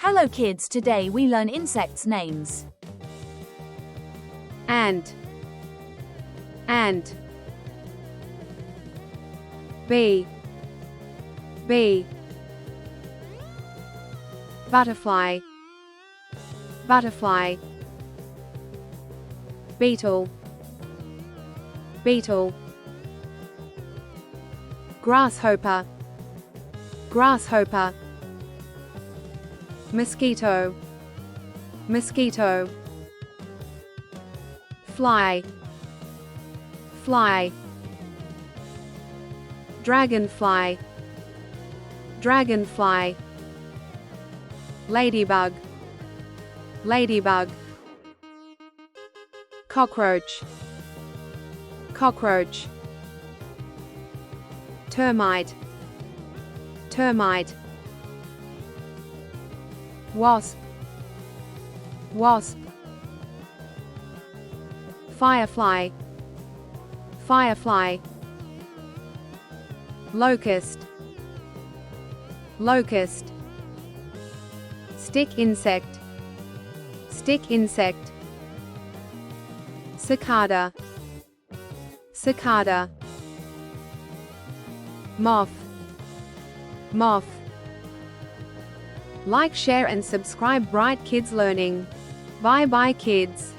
Hello kids, today we learn insects names. Ant, bee, butterfly, beetle, grasshopper, mosquito, fly, dragonfly, ladybug, cockroach, termite, wasp, firefly, locust, stick insect, cicada, moth. Like, share and subscribe Bright Kids Learning. Bye bye kids.